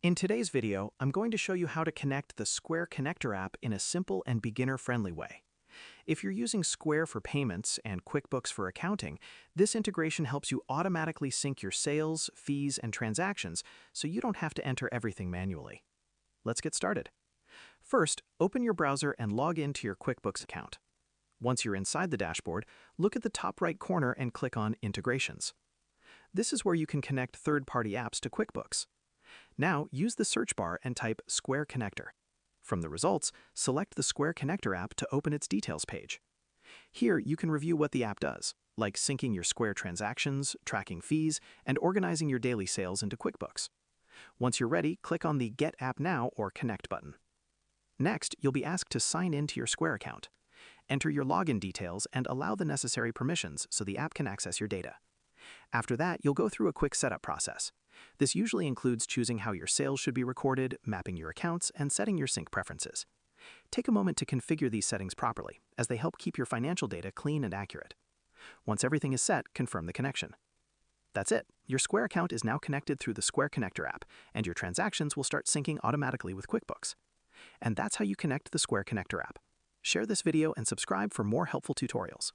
In today's video, I'm going to show you how to connect the Square Connector app in a simple and beginner-friendly way. If you're using Square for payments and QuickBooks for accounting, this integration helps you automatically sync your sales, fees, and transactions so you don't have to enter everything manually. Let's get started. First, open your browser and log into your QuickBooks account. Once you're inside the dashboard, look at the top right corner and click on Integrations. This is where you can connect third-party apps to QuickBooks. Now, use the search bar and type Square Connector. From the results, select the Square Connector app to open its details page. Here, you can review what the app does, like syncing your Square transactions, tracking fees, and organizing your daily sales into QuickBooks. Once you're ready, click on the Get App Now or Connect button. Next, you'll be asked to sign in to your Square account. Enter your login details and allow the necessary permissions so the app can access your data. After that, you'll go through a quick setup process. This usually includes choosing how your sales should be recorded, mapping your accounts, and setting your sync preferences. Take a moment to configure these settings properly, as they help keep your financial data clean and accurate. Once everything is set, confirm the connection. That's it. Your Square account is now connected through the Square Connector app, and your transactions will start syncing automatically with QuickBooks. And that's how you connect the Square Connector app. Share this video and subscribe for more helpful tutorials.